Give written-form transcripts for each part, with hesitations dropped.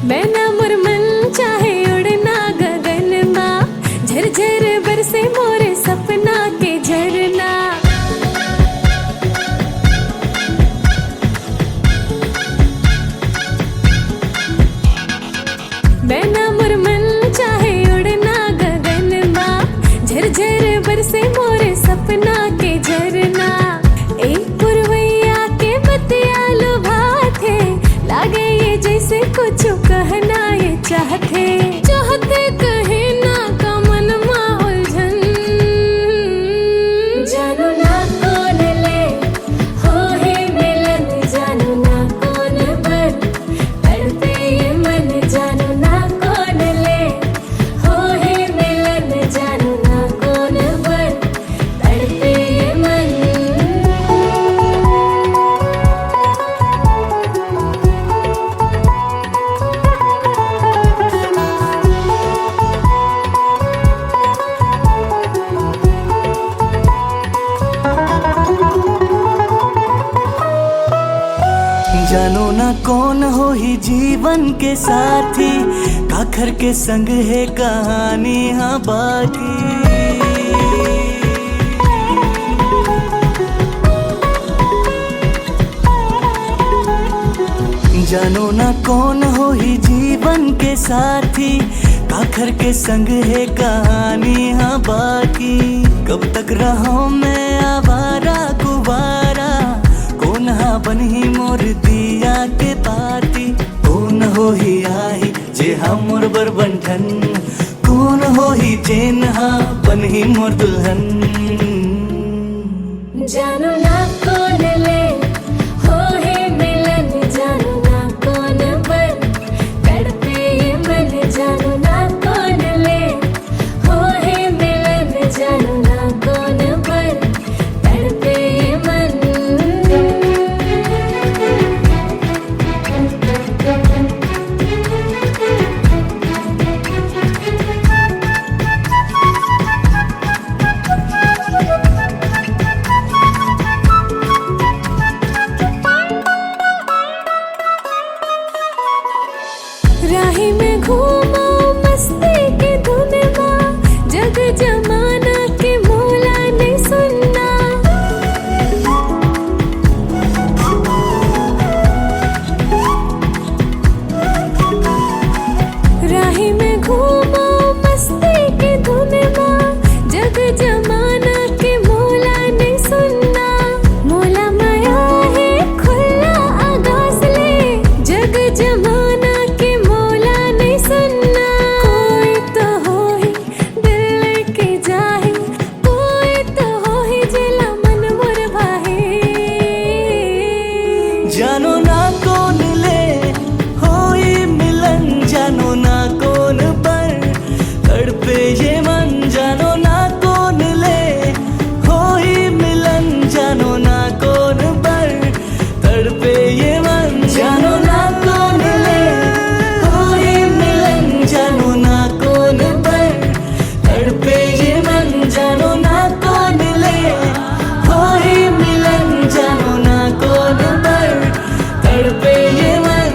मैना मुरमन चाहे उड़ना गगन माँ, झरझर बरसे मोरे सपना के झरना। मैना मुरमन चाहे उड़ना गगन माँ, झरझर बरसे मोरे सपना के झरना। एक पुरवैया के बतिया लुभाते, लागे ये जैसे कुछ कहना ये चाहते। चाहते कहे ना का मन मा उलझन, जानू ना कौन ले हो है मिलन, जानू ना कौन पर तड़पे ये मन, जानू ना कौन ले हो है मिलन, जानू ना कौन पर तड़पे ये मन। जानो ना कौन हो ही जीवन के साथी, काखर के संग है कहानी हाँ बाकी। जानो ना कौन हो ही जीवन के साथी, काखर के संग है कहानी हाँ बाकी। कब तक रहूं मैं आवारा गुवारा, कौन हा बनही मोर दिया के पाती। कौन हो ही आई जे हा मोर बरबंठन, कौन हो ही जेन हा बनही मोर दुल्हन। जानू ना कौन ले हो है मिलन, जानू ना कौन पर तड़पे ये मन, जानू ना कौन ले हो है मिलन, जानू ना कौन पर तड़पे ये मन। राही में घूमो मस्ती की धुन माँ, जग जमाना के मोला नहीं सुनना। राही में घूमो मस्ती की धुन माँ, जग जमाना के मोला नहीं सुनना। मोला माया है खुला आगाज ले, जग जमाना के मोला नहीं सुनना। कोई तो हो ही दिल लेके जाहे, कोई तो हो ही जिला मन मोर भाहे। जानो ना कौन ले होई मिलन, जानो ना कौन पर तड़पे ये मन। जानो ना कौन ले होई मिलन, जानो ना कौन पर तड़पे ये मन। जानो ना कौन ले होई मिलन, जानो ना कौन पर तड़पे ये मन। जानो ना कौन ले होई मिलन, जानो ना कौन पर तड़पे ये मन।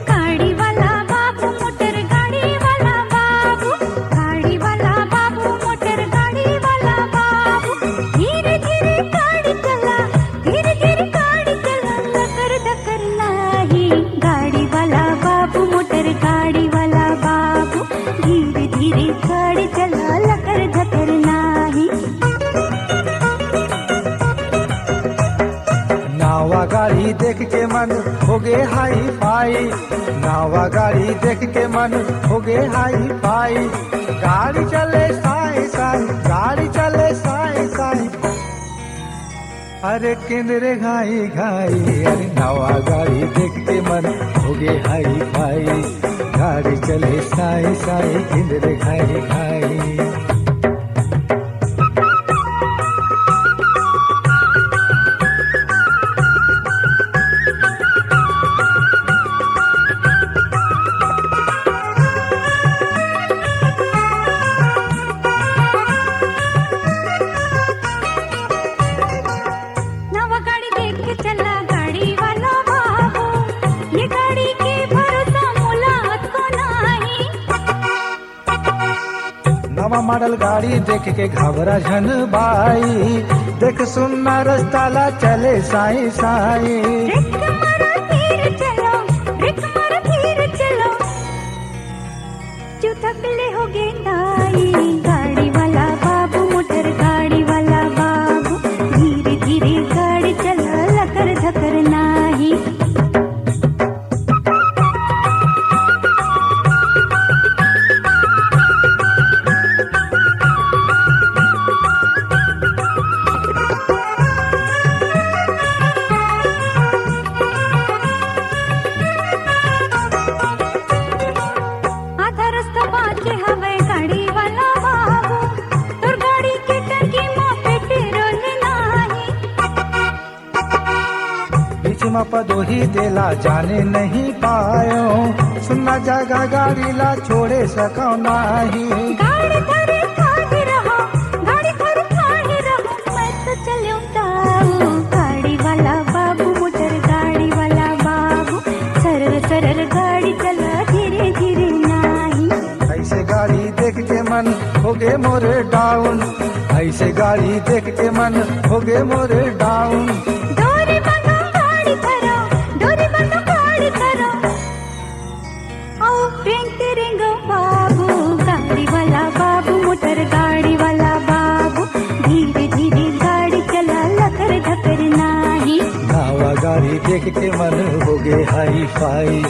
गाड़ी वाला बाबू मोटर गाड़ी वाला बाबू, गाड़ी वाला बाबू मोटर गाड़ी वाला बाबू। धीरे धीरे गाड़ी चला, धीरे धीरे गाड़ी चला, लकर डकर नाही। गाड़ी वाला बाबू मोटर गाड़ी वाला बाबू, धीरे धीरे गाड़ी चला, लकर धकर नाही। नावा गाड़ी देख के मन हो गे हाई फाई, नावा गाड़ी देख के मन हो गे हाई फाई। गाड़ी चले साई साई, गाड़ी चले साई साई, अरे किंदरे घाई घाई, अरे नावा गाड़ी देख के मन हो गे हाई फाई। गाड़ी चले साई साई, किंदरे घाई घाई। नवा मॉडल गाड़ी देख के घबरा झन बाई, देख सुनना रस्ताला चले साई साई। हो गे नाई, गाड़ी वाला बाबू, मोटर गाड़ी वाला बाबू, धीरे धीरे गाड़ी चला, लकर धकर नाही। पदोही देला जाने नहीं पायो, सुनना जगह गाड़ी ला छोड़े सको नाही। गाड़ी धरे खाही रहो, गाड़ी धरे खाही रहो, मैं तो चलूं ताऊ। गाड़ी वाला बाबू, मोटर गाड़ी वाला बाबू, सरर सरर गाड़ी चला, धीरे धीरे नाही। ऐसे गाड़ी देख के मन हो गे मोरे डाउन, ऐसे गाड़ी देख के मन हो गे मोरे डाउन। डोरी बंधो गाड़ी धरो, डोरी बंधो गाड़ी धरो, आओ रेंग रेंगो बाबू। गाड़ी वाला बाबू, मोटर गाड़ी वाला बाबू, धीरे धीरे गाड़ी चला, लकर धकर नाही। नावा गाड़ी देख के मन हो गे हाई फाई,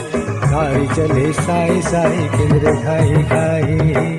गाड़ी चले साई साई, किंदरे घाई घाई।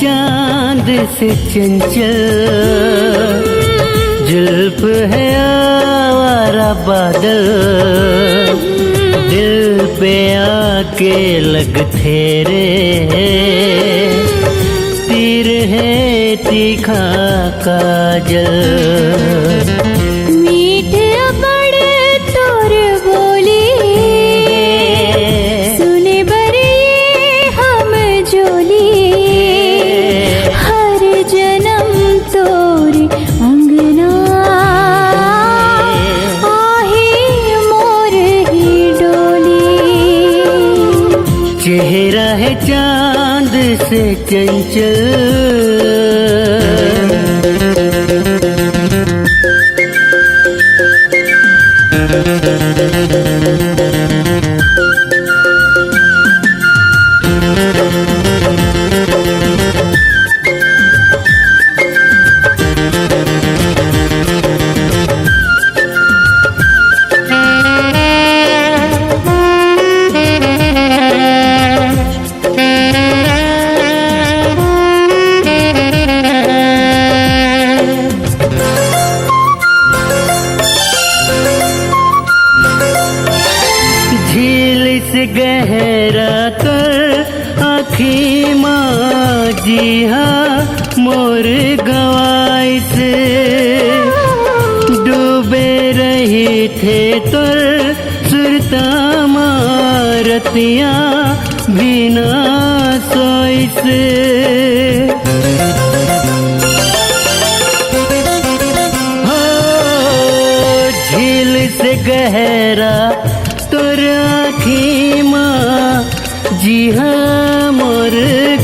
चांद से चंचल, जुल्फ है आवारा बादल, दिल पे आके लग ठहरे, तीर है तीखा काजल। मीठे बड़े तोर बोली, सुने बरे हम जोली, हर जन्म तोरी अंगना, आहे मोर ही डोली। चेहरा है चांद से चंचल, गहरा कर आँखी माँ जी हाँ मोर गवाई से, डूबे रही थे तोर सुरता मारतिया बिना सोई से। हो झील से गहरा तोर आँखी जी हाँ मोर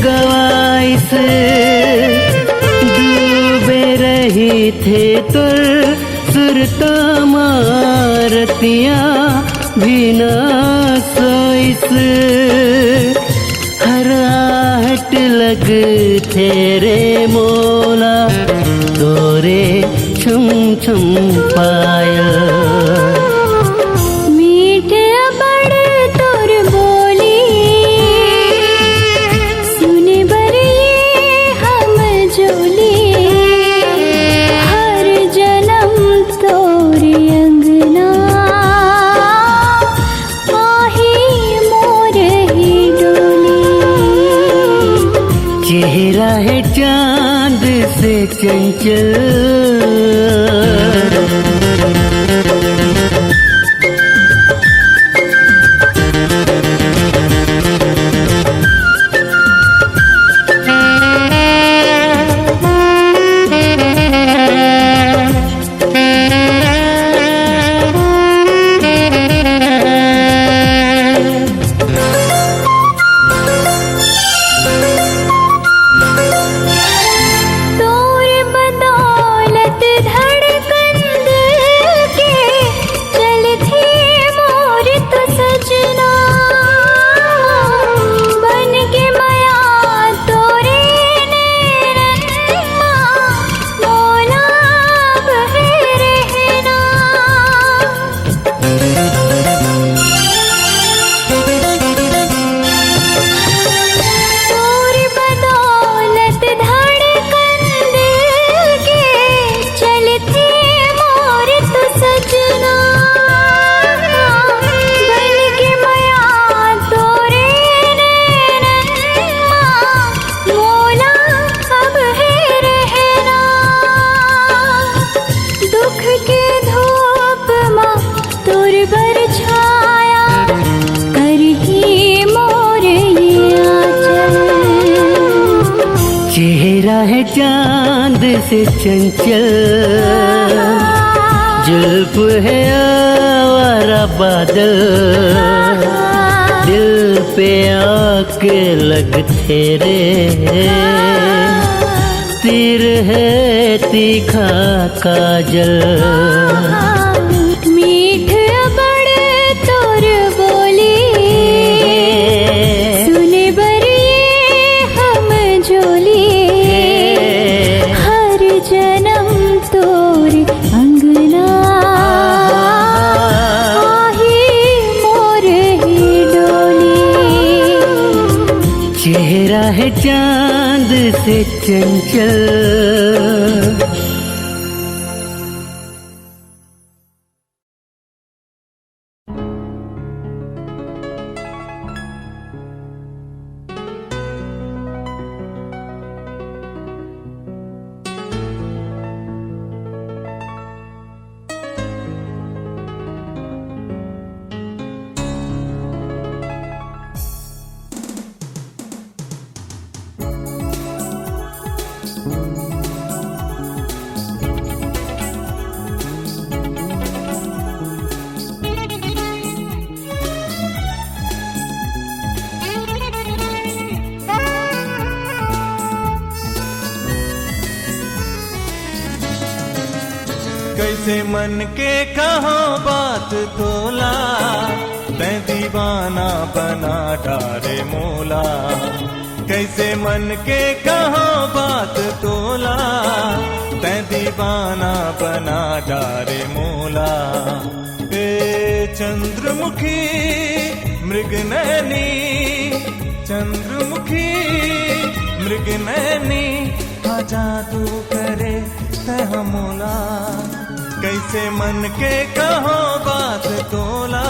गवाई से डूबे रही थे तुर सुरता मारतियाँ भी ना सोइस हराहट लग तेरे मोला तोरे छुम छुम पायल मीठे बड़ तोर बोली सुने बर ये हम जोली हर जन्म तोर अंगना आही मोर ही डोली चेहरा है चांद से चंचल तोर बदौलत धड़कन दिल के चलती मोर तो सजना बन के माया तोरे नैनन्मा मोला बहे रहना तोर बदौलत धड़कन दिल के चलती मोर तो सजना बन के माया तोरे नैनन्मा मोला अब है रहना दुख के धूप माँ तोर बर छाया करही मोर ये आंचल चेहरा है चांद से चंचल जुल्फ है आवारा बादल दिल पे आके लग तेरे तीर है तीखा काजल मीठ बड़ तोर बोली सुने बर ये हम जोली हर जन्म तोर अंगना आही मोर ही डोली चेहरा है चांद से चंचल कैसे मन के कहो बात तोला तै दीवाना बना डारे मोला कैसे मन के कहो बात तोला तै दीवाना बना डारे मोला ए चंद्रमुखी मृगनयनी चंद्रमुखी मृगनयनी जादू करे तह मोला कैसे मन के कहो बात तोला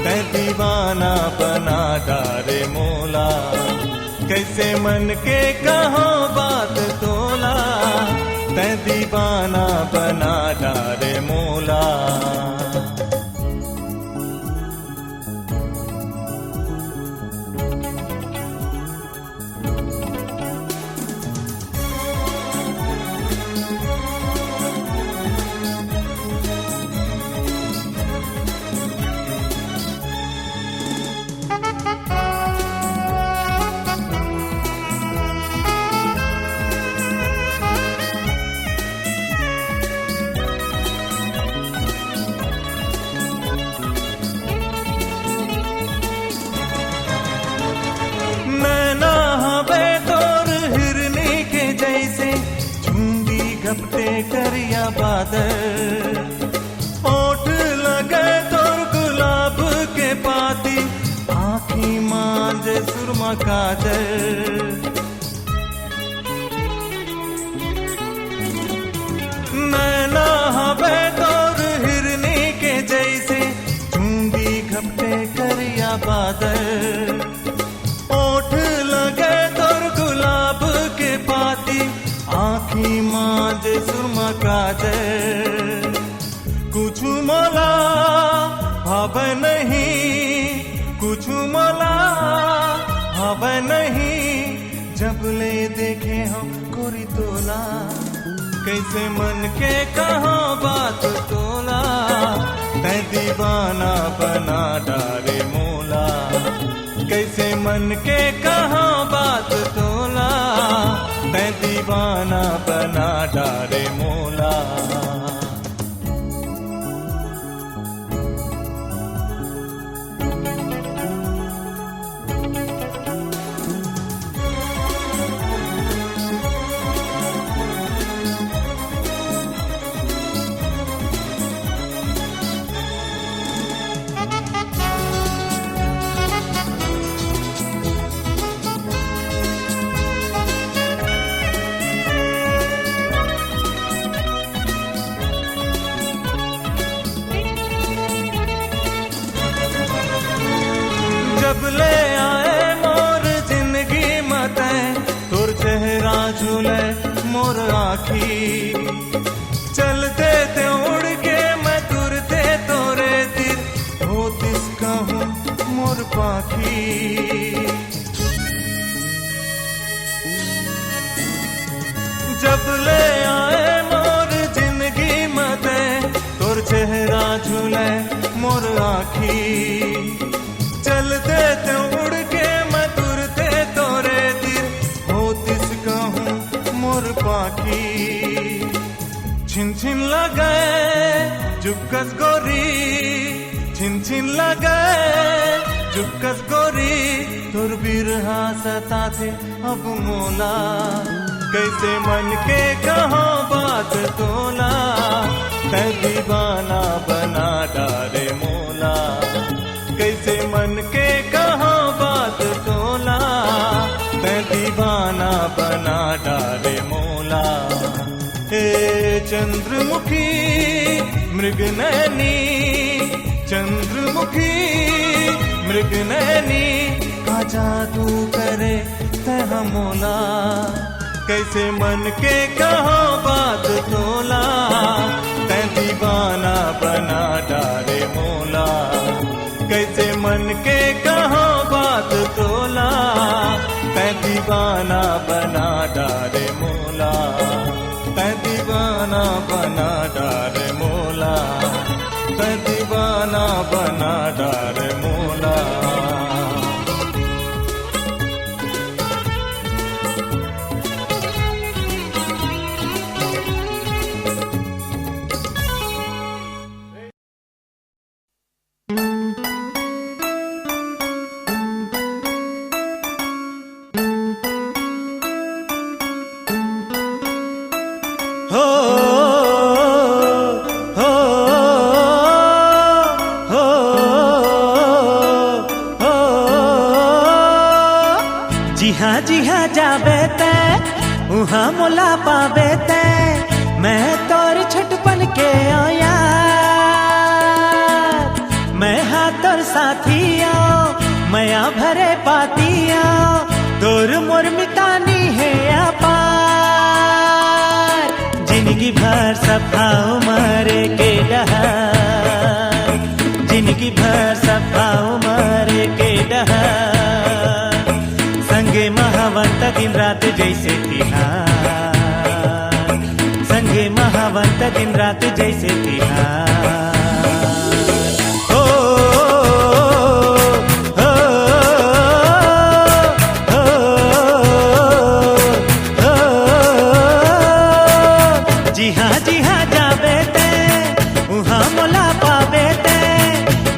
तै दीवाना बना डारे मोला कैसे मन के कहो बात तोला तै दीवाना बना डारे मोला चादर, ओठ लगे तोर गुलाब के पाती, आँखी मांझे सुरमा काजल। नैना हवे तोर हिरनी के जैसे, चूंगी घपटे करिया बादल, ओठ लगे तोर गुलाब के पाती, आँखी मांझे सुरमा काजल। कुछ मोला भाव नहीं, कुछ मोला भाव नहीं, जब ले देखे हम कोरी तोला, कैसे मन के कहाँ बात तोला, तै दीवाना बना डारे मोला, कैसे मन के कहाँ बात तोला, तै दीवाना बना डारे मोला। जब ले आए मोर जिंदगी मते, तोर चेहरा झूले मोर आखी, चलते थे उड़ के मैं तुरते तोरे तिर, होतिस कहूँ मोर पाखी। जब ले आए मोर जिंदगी मते, तोर चेहरा झूले मोर आखी, चलते थे उड़ के मैं तुरते तोरे तिर, होतिस कहूँ मोर पाखी। छिन छिन लगे जुकस गोरी, छिन छिन लगे जुकस गोरी, तुर बिरहा सता थे अब मोला, कैसे मन के कहाँ बात तोला, तै दीवाना बना डारे मोला, कैसे मन के कहाँ बात तोला, तै दीवाना बना डारे मोला। हे चंद्रमुखी मृगनयनी, चंद्रमुखी मृगनयनी, का जादू करे तह मोला, कैसे मन के कहाँ बात तोला, तै दीवाना बना डारे मोला, कैसे मन के कहाँ बात तोला, तै दीवाना बना डारे मोला, तै दीवाना बना डारे मोला, तै दीवाना बना डारे मोला। जी हाँ जाबे ते उहाँ मोला पाबे ते, मैं तोर छटपन के ओ यार, मैं हाँ तोर साथिया, मया भरे पातिया, तोर मोर मितानी है अपार, जिंदगी भर सफा उमरे के डहर, जिंदगी भर सफा उमरे के डहर, संगे महावंत दिन रात जैसे तिहार, संगे महावंत दिन रात जैसे तिहार। जी हाँ जाबे ते उहाँ मोला पाबे ते,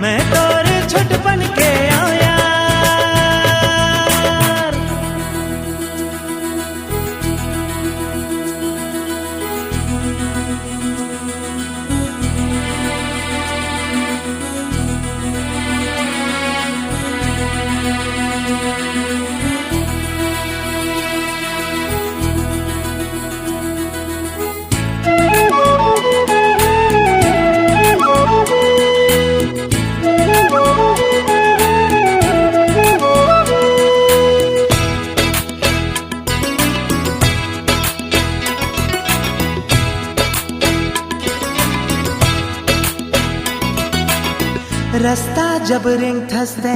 मैं तोर छुटपन के आओ यार। जब रिंग थसते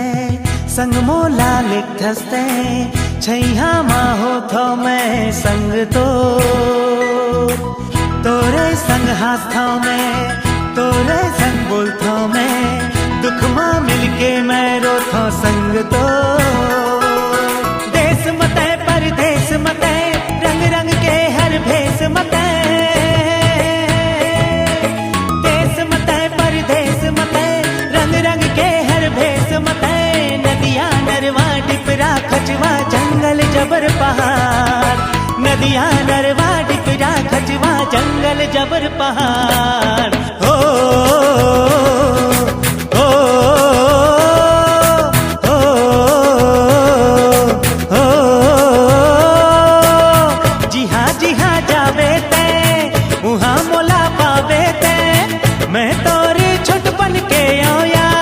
संग मोला लिख थसते छैया मा हो थो मैं संग तो तोरे संग हाथों में तोरे संग बोलथो मैं दुख मां मिलके मैं रोथो संग तो देश मते परदेश मते रंग रंग के हर भेष मते देश मते परदेश मते रंग रंग के हर भेष मते नदिया नरवा डिपरा खचवा जंगल जबर पहाड़ नदिया नरवा डिपरा खचवा जंगल जबर पहाड़ हो जी हाँ जावे ते वहाँ मोला पावे ते मैं तोरे छुटपन के आओ यार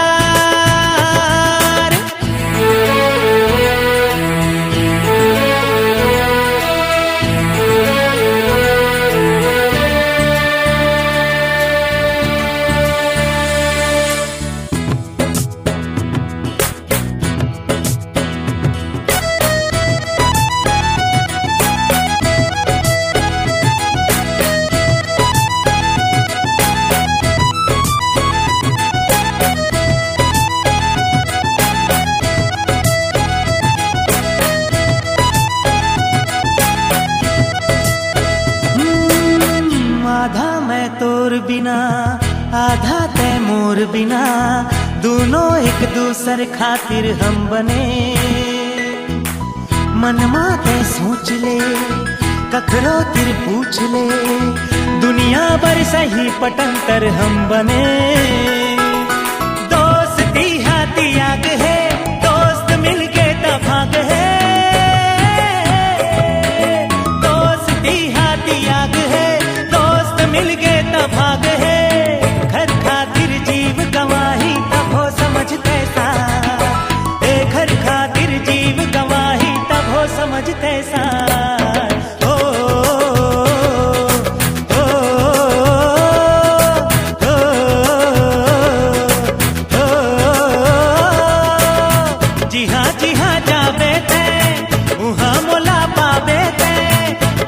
आधा मैं तोर बिना आधा तै मोर बिना दोनों एक दूसर खातिर हम बने मनमा ते सोच ले ककरो तिर पूछ ले दुनिया भर सही पटंतर हम बने दोस्ती हाथी आग है दोस्त मिल के तभाग है दोस्ती हाथी आग है मिल गए तब भाग है घर खातिर जीव गवाही तब हो समझते सा घर खातिर जीव गवाही तब हो समझते सा जी हाँ जावे ते वहाँ मोला पावे ते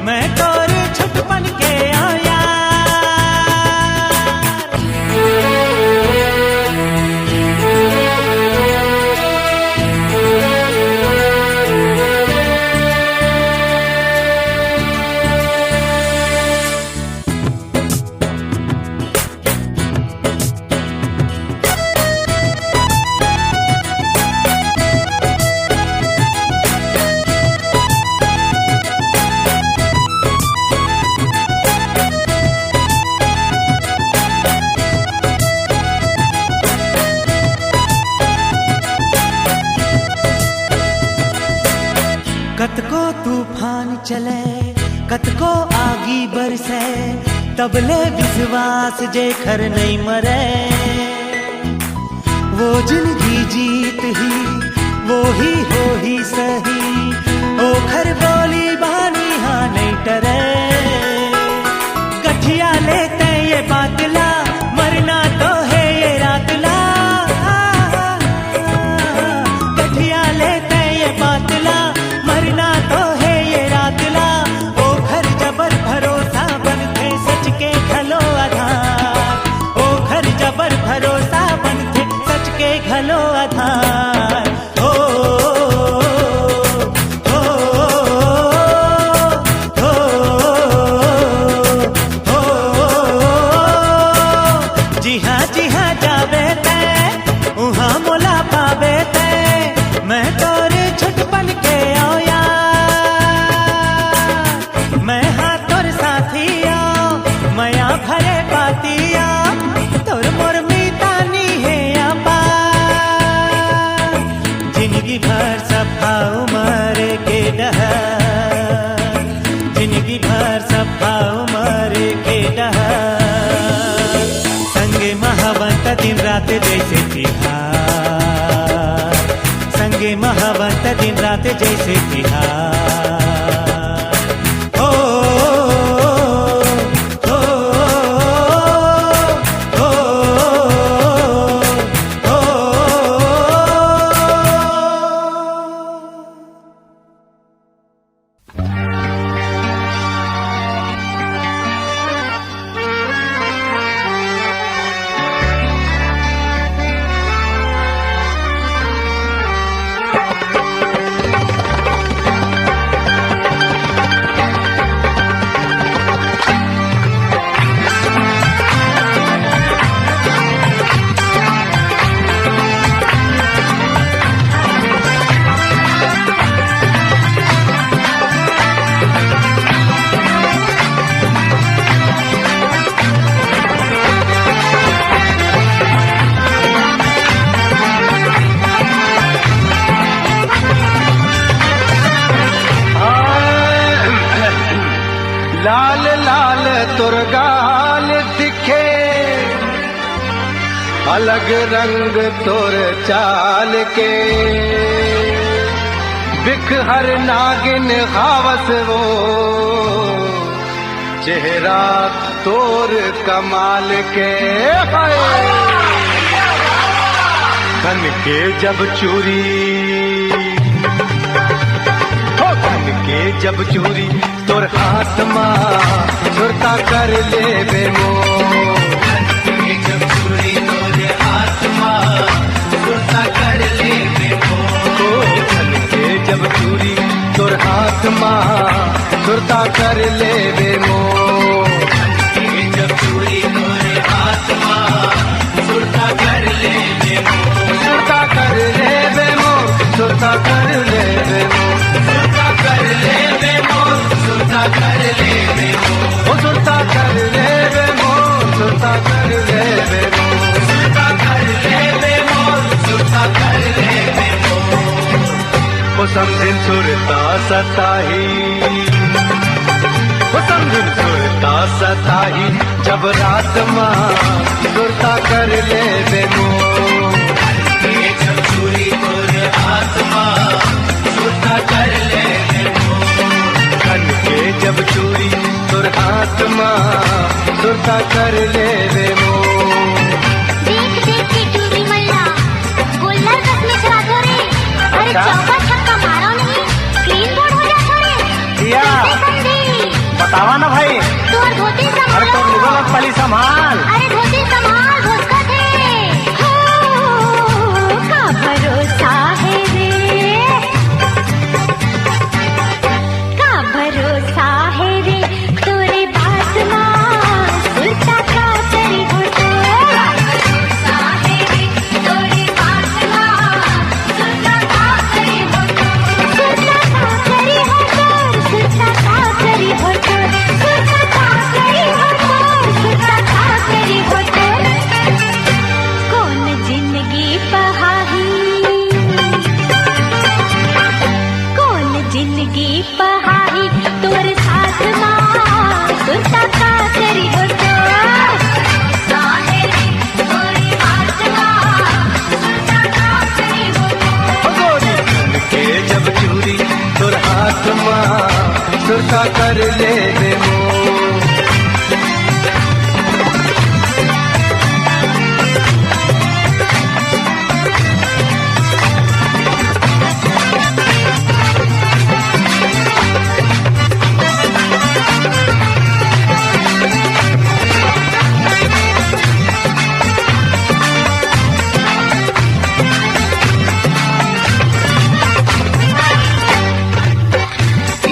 मैं तोर छुटपन के आया कतको तूफान चले कतको आगी बरसे तबले विश्वास जे खर नहीं मरे वो जिंदगी जीत ही वो ही हो ही सही ओ खर बोली बानी हाँ नहीं डरे गठिया लेते ये बातला मरना तो है ये रातला गठिया लेते ये बातला मरना तो है ये रातला ओ घर जबर भरोसा बनते सच के घलो आधार ओ घर जबर भरोसा बनते सच के घलो आधार ओ जी हाँ जावे ते वहाँ मोला पावे ते मैं तोरे छुटपन के आओ मैं हाँ तोर साथिया मया भरे पातिया तोर मोर मीतानी है आपा जिंदगी भर सफा उमर के डहर जिंदगी भर सफा उमर के डहर संगे महावंत दिन रात जैसे तिहार संगे महावंत दिन रात जैसे तिहार तोर गाल दिखे, अलग रंग तोर चाल के, बिख हर नागिन खावस वो, चेहरा तोर कमाल के। बन के जब चूरी, बन के जब चूरी तोर हाथ माँ सुरता कर ले बे मोर। जब चूड़ी तोरे हाथ माँ सुरता कर ले बे मोर। बन के जब चूरी तोर हाथ माँ सुरता कर ले बे मोर। जब चूड़ी तोरे हाथ माँ सुरता कर ले बे मोर। सुरता कर ले बे मोर, सुरता कर ले बे मोर, सुरता कर ले बे मोर, सुरता कर ले बे मोर। ओ सुरता कर ले बे मोर, सुरता कर ले बे मोर, सुरता कर ले बे मोर, सुरता कर ले बे मोर। ओ समझिन सुरता सताही, ओ समझिन सुरता सताही जब रात माँ सुरता कर ले बे मोर। जब चूड़ी तोरे हाथ माँ सुरता कर ले बे मोर। बन के जब चूरी तोर हाथ माँ सुरता कर ले बे मोर। देख देख के चूड़ी मैया गोल्लर कस में चला रे। अरे चौका छक्का मारो नहीं, क्लीन बोर्ड हो जा थोड़े। दिया बतावा ना भाई, तोर धोती संभाल। अरे तो निकल पहली संभाल। अरे धोती संभाल, भोसका थे। हो का भरोसा है रे, का भरोसा है रे तोरे बात माँ सुरता का करी हो तो। भरोसा है रे तोरे बात माँ सुरता का करी हो तो। सुरता का करी हो तो, सुरता का करी हो तो, सुरता का करी हो तो, सुरता का करी हो तो। कौन जिंदगी पहाही, कौन जिंदगी पहाही तोर साथ माँ सुरता का करी हो तो। साहेरी तोरी बात माँ सुरता का करी हो तो। ओ गोरी बन के जब चूरी तोर हाथ माँ सुरता कर ले बे मोर।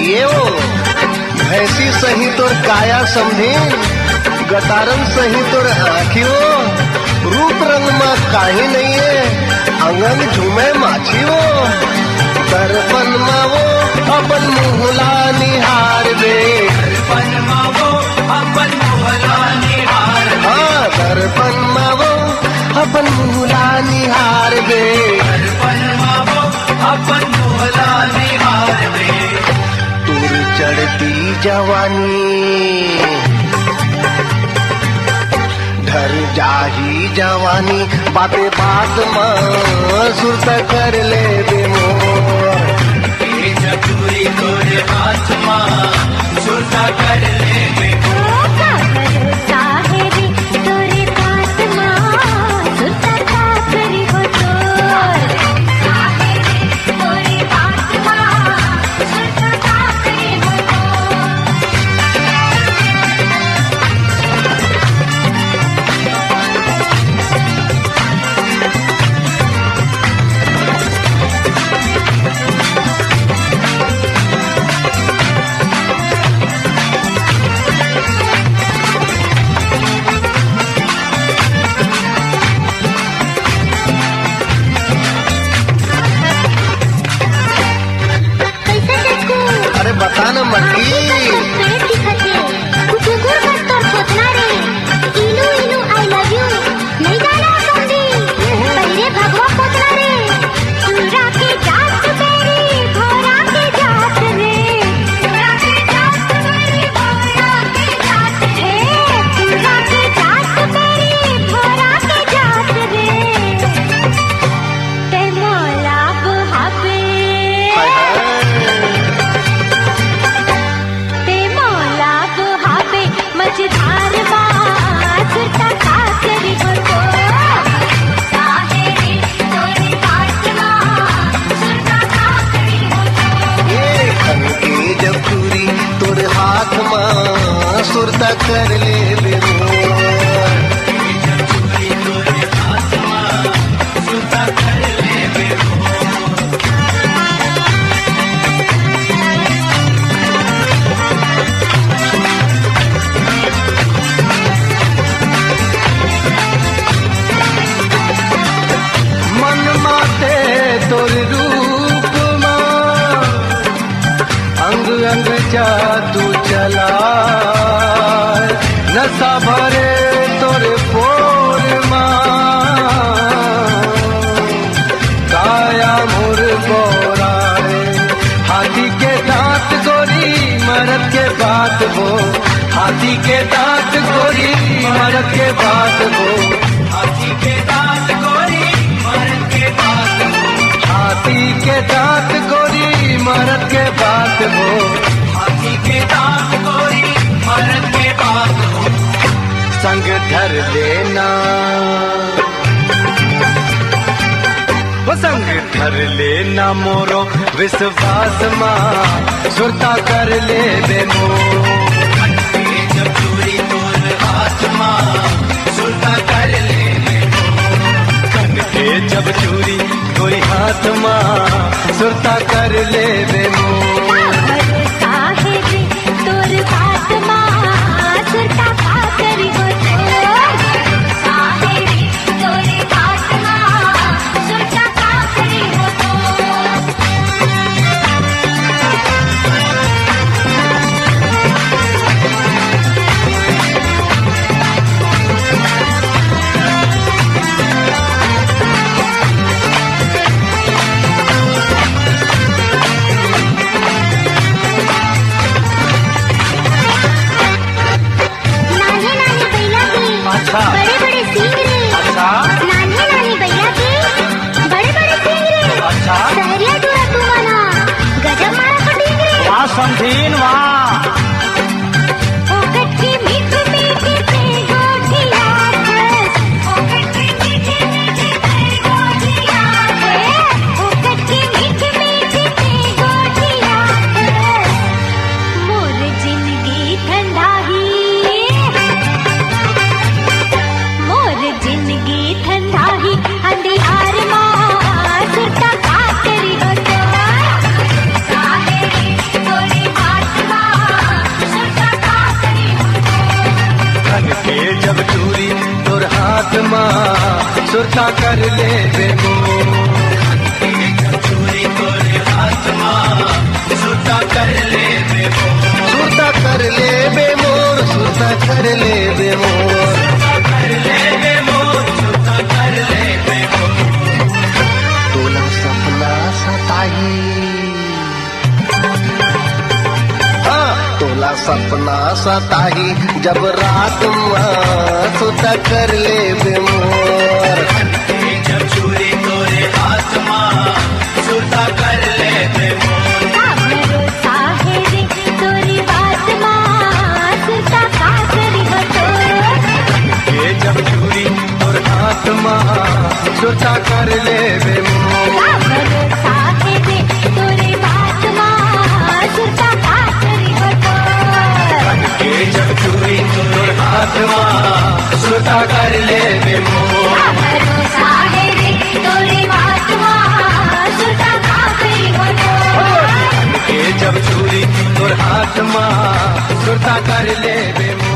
ये वो भैंसी सही तोर काया समझी, गटारन सही तोर आँखी वो, रूप रंग में काही नहीं है, अंगन झूमे माछी वो। दर्पण में वो अपन मुहला निहार दे, दर्पण माँ वो अपन मुहला निहार। हाँ दर्पण में वो अपन मुहला निहार दे। दर्पण माँ वो अपन मुहला निहार दे। तोर चढ़ती जवानी ढर जाही जवानी, बाते बात में सुरता कर ले बे मोर। जब चूड़ी तोरे हाथ माँ सुरता कर ले बे मोर। का भरोसा है रे तोरे बात माँ सुरता का करी हो तो। साहेरी तोरी बात माँ सुरता का करी हो तो। हे सुरता कर ले बेमोर मन माते तोर रूप मां अंग अंग जादू चला नशा भरे तोर पोर काया मुर गोराए हाथी के दांत गोरी मरद के बात वो हाथी के दांत गोरी मरद के बात वो हाथी के दांत गोरी मरद के बात वो हाथी के दांत गोरी मरद के बात वो हाथी के दांत गोरी मरद के बात वो संग धर लेना वो संग धर लेना मोरो विश्वास मां सुरता कर ले बेमोर जब चूरी तोर हाथ मां सुरता कर ले बेमोर के जब चूरी तोरी हाथ मां सुरता कर ले बेमोर तोर बात मां सुरता का करी हो तोरे बात मां सुरता का करी हो बड़े बड़े सींग रे नानी नानी भैया के बड़े बड़े सींग रे सहरिया डूरा तू माना गजब मारा कटिंग रे वाह समझीन वाह ओ कटकी मीठी मीठी ते गोठिया ओ कटकी मीठी मीठी ते गोठिया ओ कटकी मीठी मीठी ते गोठिया मोर जिंदगी ठंडाही जिंदगी ठंडा ही अंधियार मां सुरता का करी हो तोरी बात मां सुरता का करी हो के जब चूरी तोर हाथ मां सुरता कर ले बेमोर जब चूरी तोर हाथ मां सुरता कर ले बेमोर सुरता कर ले बेमोर सुरता कर ले बेमोर तोला सपना सताही तोला सपना सताही जब रात मां सुता कर ले बेमोर जब चूरी तोरे हाथ मां सुता कर ले बेमोर भरोसा है रे तोरी बात मां सुरता का करी हो जब चूरी तोर हाथ मां सुरता कर ले बेमोर भरोसा है रे तोरी बात मां सुरता का करी हो जब चूरी तोर हाथ मां सुरता कर ले बेमोर भरोसा है रे तोरी बात मां सुरता का करी हो जब चूरी तोर हाथ मां सुरता कर ले बेमोर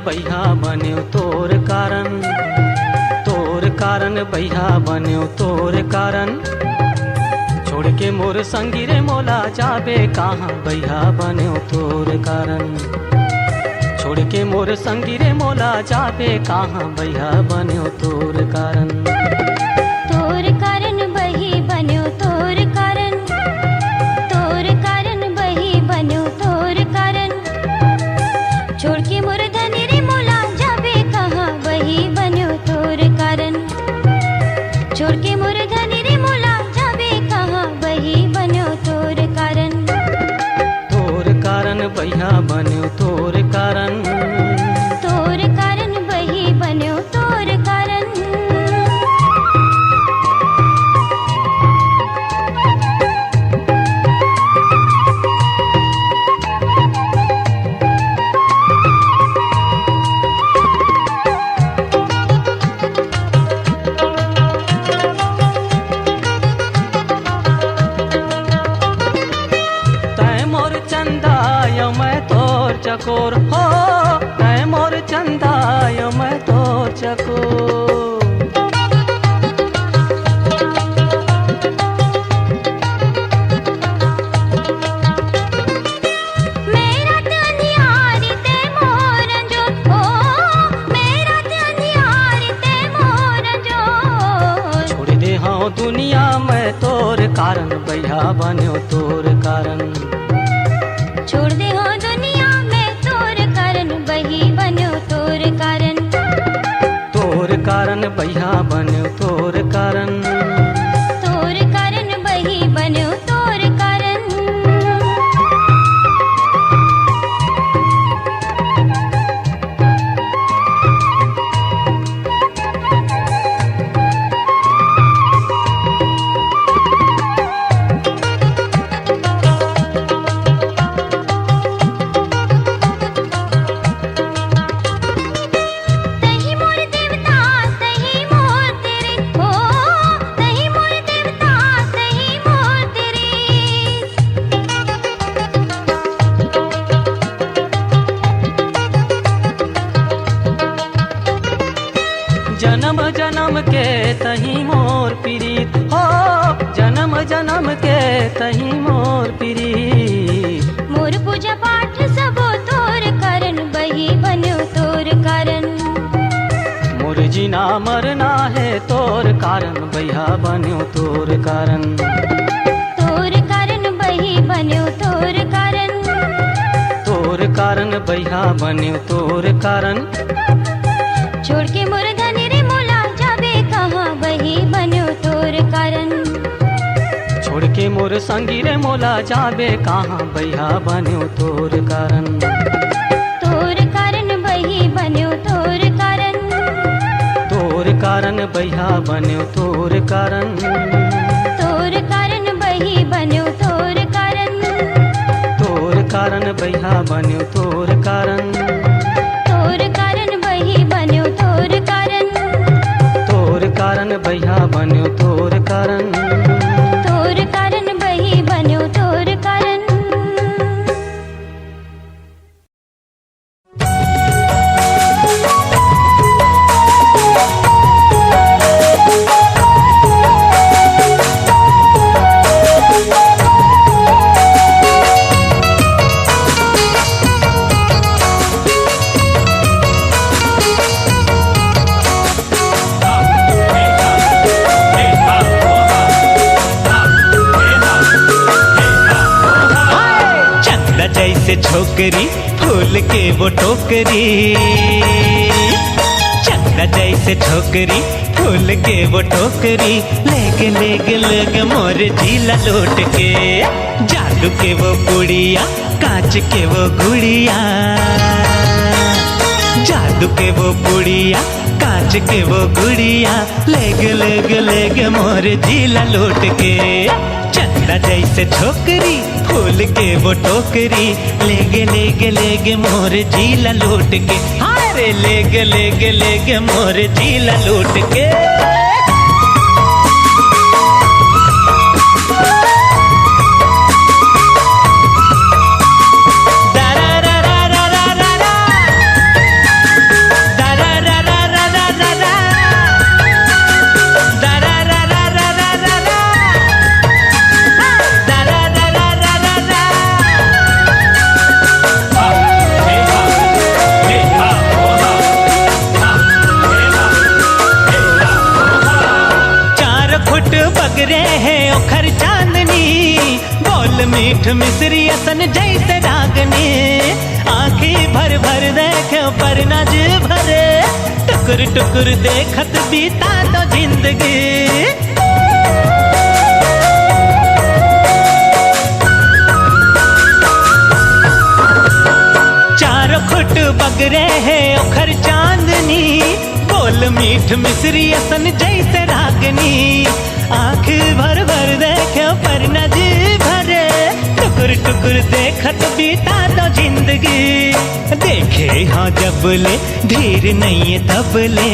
बहिया बन्यो तोर कारण बहिया बन्यो तोर कारण छोड़ के मोर संगी रे मोला जाबे कहाँ बहिया बन्यो तोर कारण छोड़ के मोर संगी रे मोला जाबे कहाँ बहिया बन्यो तोर कारण बही बन्यो तोर कारण बही बन्यो तोर कारण छोड़ के मोर धनी रे मोला जाबे कहाँ बही बन्यो तोर कारण छोड़ के मोर धनी रे मोला जाबे कहाँ बही चको। दुनिया में तोर कारण भैया बन्यो तोर कारण। छोड़ दे हो दुनिया में तोर कारण बही बन्यो तोर कारण। तोर कारण भैया बन्यो तोर कारण। तोर कारण बही बन्यो तोर कारण। जन्म जन्म के तही मोर प्रीत हो, जन्म जन्म के तही मोर प्रीत। मोर पूजा पाठ सबो तोर कारण बही बन्यो तोर कारण। मोर जीना मरना है तोर कारण भैया बन्यो तोर कारण। तोर कारण बही बन्यो तोर कारण। तोर कारण भैया बन्यो तोर कारण। छोड़ के मोर धनी रे मोला जाबे कहाँ बही बन्यो तोर कारण। छोड़ के मोर संगी रे मोला जाबे कहाँ भैया बन्यो तोर कारण। तोर कारण बही बन्यो तोर कारण। तोर कारण भैया बन्यो तोर कारण। तोर कारण बही बन्यो तोर कारण। तोर कारण भैया बन्यो तोर कारण। तोर कारण बही बन्यो तोर कारण। तोर कारण भैया बन्यो तोर कारण। तोर कारण बही बन्यो तोर कारण। जैसे छोकरी फूल के वो टोकरी। चंदा जैसे छोकरी फूल के वो टोकरी। लेके लेके लेके मोर झीला लौट के। जादू के वो गुड़िया कांच के वो गुड़िया। जादू के वो गुड़िया कांच के वो गुड़िया। लेके लेके लेके मोर झीला लौट के। चंदा जैसे छोकरी फूल के वो टोकरी। लेगे लेगे लेगे मोर झीला लूट के। हारे लेगे लेगे लेगे मोर झीला लूट के। बगरे है ओखर चांदनी। बोल मीठ मिश्री असन जैसे रागनी। आँखें भर भर देखे पर नज भरे। टुकुर टुकुर देखत बीता तो जिंदगी। चारों खुट बगरे है ओखर चांदनी। बोल मीठ मिश्री असन जैसे रागनी। आँख भर भर देखे पर नज भरे। टुकुर टुकुर देखत बीता तो जिंदगी। देखे हाँ जब ले धीर नहीं है तब ले।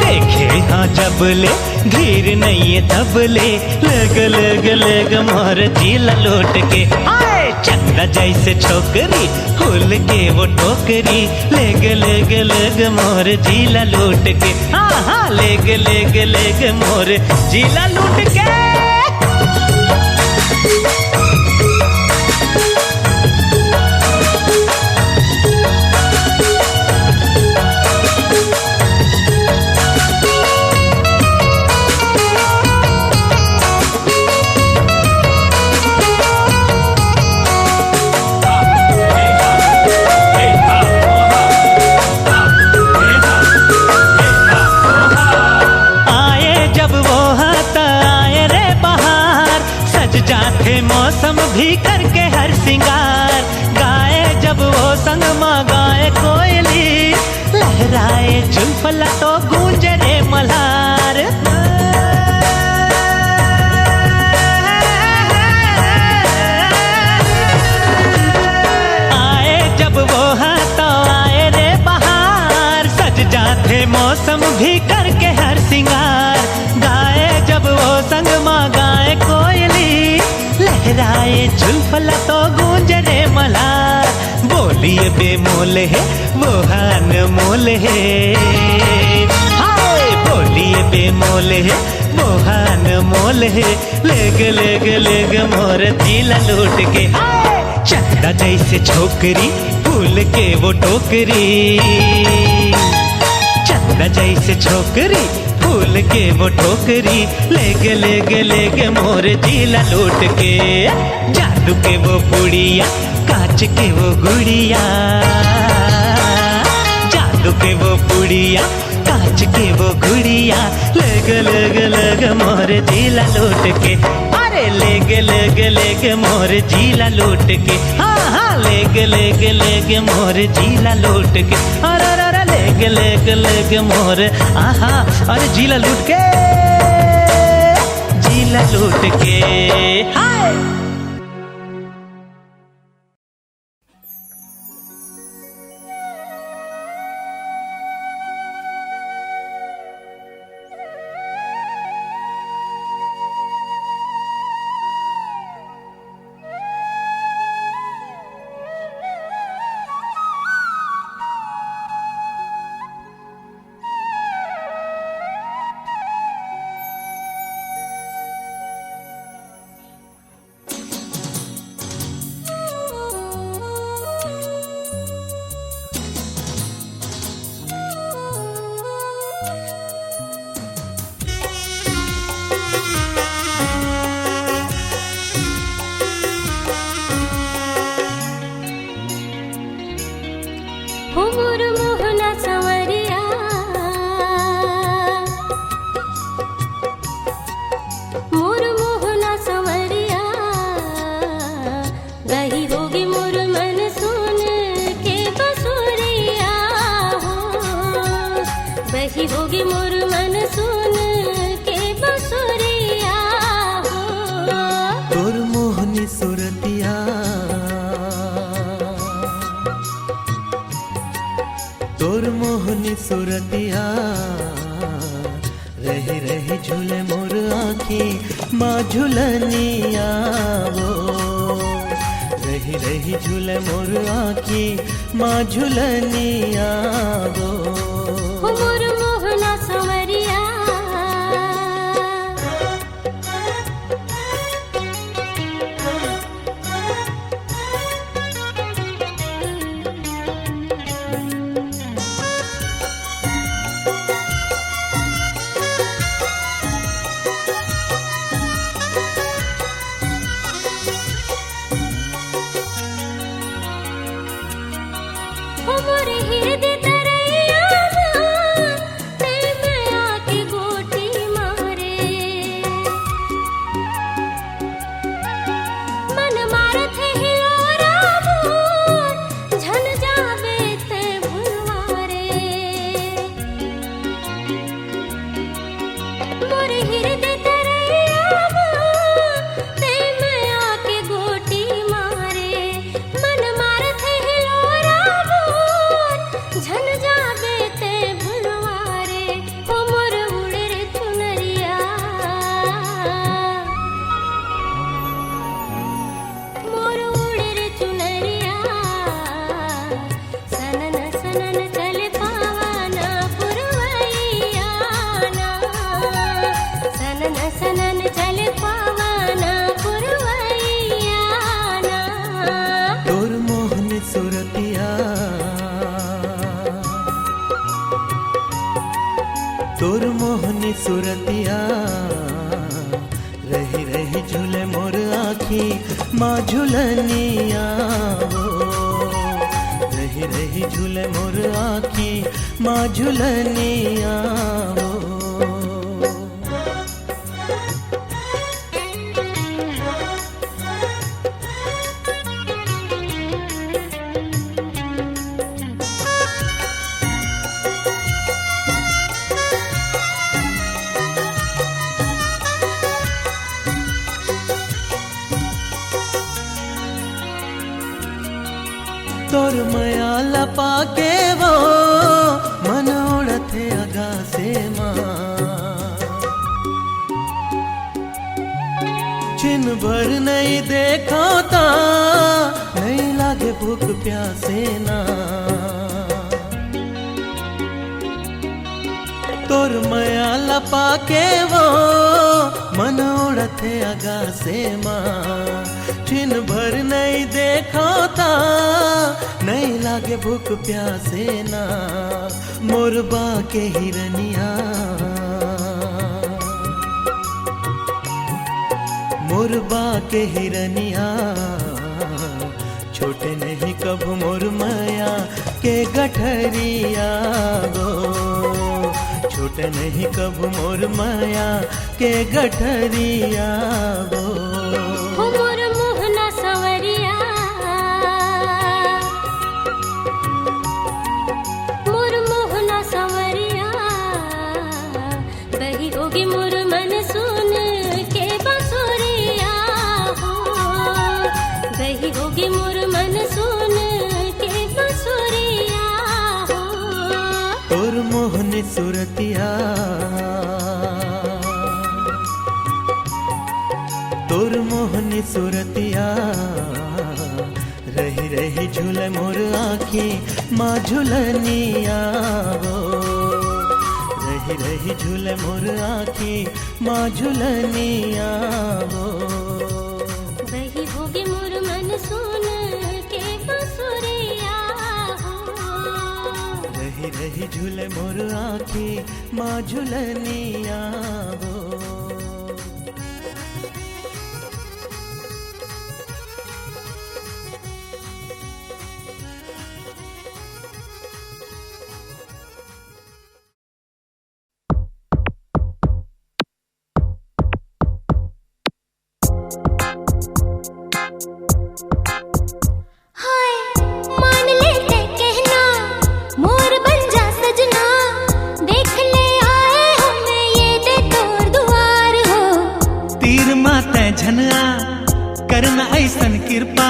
देखे हाँ जब ले धीर नहीं है तब ले। लग लग लग मोर झीला लौट के। आए चंदा जैसे छोकरी फूल के वो टोकरी लेग लेग लेग मोर झीला लूट के, हाँ हाँ लेग लेग लेग मोर झीला लूट के। मौसम भी करके हर सिंगार गाए जब वो संग माँ गाए कोयली लहराए जुल्फला तो गूंजे रे मल्हार। आए जब वो हाँ तो आए रे बहार सज जाते मौसम भी करके हर सिंगार गाए जब वो संग माँ गाए कोयली लहराए जुल्फला तो गूंजे रे मल्हार। बोलिए बेमोल है वो हान मोल है, हाय बोलिए बेमोल है वो हान मोल है लेग लेग लेग मोर झीला लूट के। चंदा जैसे छोकरी फूल के वो टोकरी, चंदा जैसे छोकरी फूल के वो ठोकरी लेग लेग लेग मोर झीला लूट के। जादू के वो पुड़िया कांच के वो गुड़िया, जादू के वो पुड़िया कांच के वो गुड़िया लेग लेग लेग मोर झीला लूट के। अरे लेग लेग लेग मोर झीला लूट के, हाँ हाँ लेग लेग लेग मोर झीला लूट के। अरे अरे लेग लेग लेग मोर आहा अरे झीला लूट के, झीला लूट के। हाय तोर मोहनी सुरतिया रही रही झूले मोर आँखी माँ झूलनिया वो रही रही झूले मोर आँखी माँ झूलनिया वो मोर मोहना संवरिया मोर हृदय तरैया तोर मोहनी सुरतिया रही रही झूले मोर आखी माँ झूलनिया हो रही रही झूले मोर आखी माँ झूलनिया हो तोर मया लपा के वो मन उड़थे अगा से माँ छिन भर नहीं देखा ता नहीं लागे भूख प्यासे ना तोर मया लपा के वो मन उड़थे अगा से माँ छिन भर नहीं देखा ता नहीं लागे भूख प्यासे ना मोरबा के हिरनिया मोरबा के हिरनिया छोटे नहीं कब मोर माया के गठरिया गो छोटे नहीं कब मोर माया के गठरिया गो हो मोर मोहना सवरिया मोर मोहना सवरिया बही होगी मोर मन सुन के बांसुरिया हो बही होगी मोर मन सुन के बांसुरिया हो तोर मोहनी सुरतिया तोर मोहनी सुरतिया रही रही झूले मोर आखी माँ झूलनिया हो रही रही झूले मोर आखी माँ झूलनिया हो वही होगी मोर मन सुन के बांसुरिया हो रही रही झूले मोर आखी माँ झूलनिया हो हाय मान लेते कहना मोर बन जा सजना देख ले आए हमें ये दे तोर दुआर हो तीर माते झनआ करना ऐसन कृपा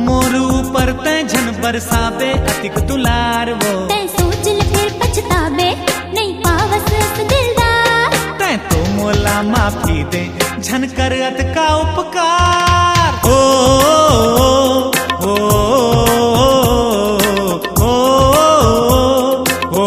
मोर ऊपर ते झन बरसाबे अतिक दुलार वो तै सोच ले फिर पछताबे नहीं पावस अस दिलदार तै तो मोला माफी दे झन कर अत का उपकार ओ ओ ओ ओ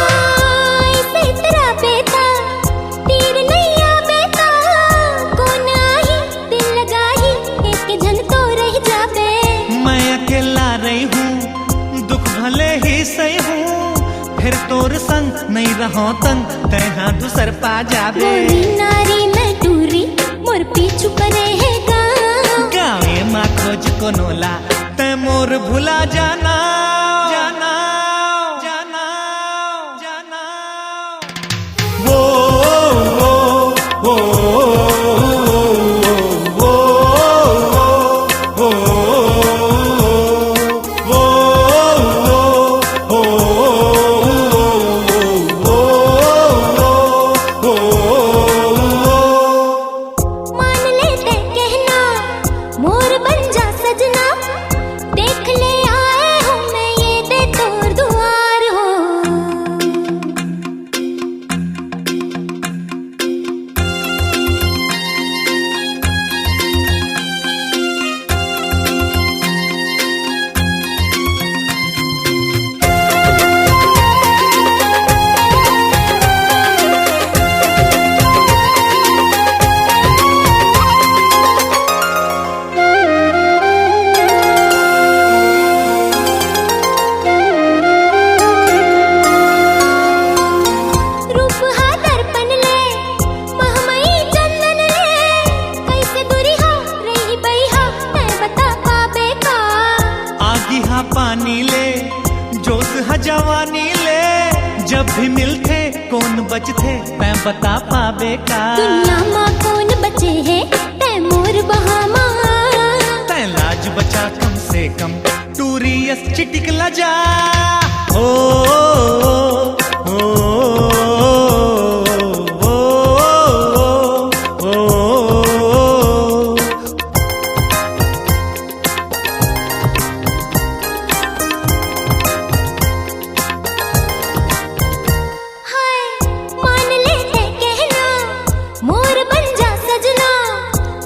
ऐसे तेरा बेटा तीर नहीं आ बेटा कौन आई दिल लगाई एक झन तो रह जाबे मैं अकेला रही हूँ दुख भले ही सही हूँ फिर तोर संग नहीं रहो तंग तैहा दूसर पा जाबे मोरी नारी मैं टूरी मोर पीछू करे है गाँव गावे माँ खोज को नोला तै मोर भुला जाना जाना जाना जाना वो वो वो वो मान लेते कहना मोर बन जा जब भी मिलते कौन बचते मैं बता पावे का। दुनिया माँ कौन बचे है तै मोर बहामा। तै लाज बचा कम से कम टूरियस चिटिक लजा। ओ, ओ, ओ, ओ, ओ, हाय मान ले है कहना मोर बन जा सजना।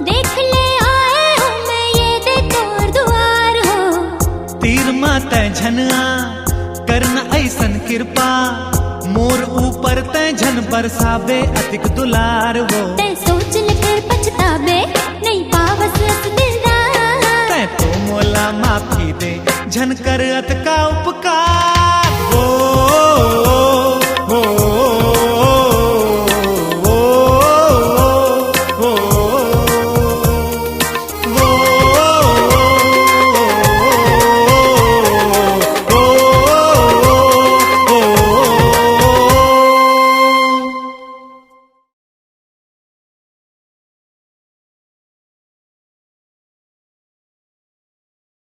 देख ले आए हो मैं ये दे तोर दुआर हो। तीर माता झना करना ऐसन कृपा मोर ऊपर तै झन बरसाबे अधिक दुलार वो। तै सोच ले फिर पछताबे नहीं पावस अस दिलदार। तै तो मोला माफी दे झन कर अत का उपकार। ओ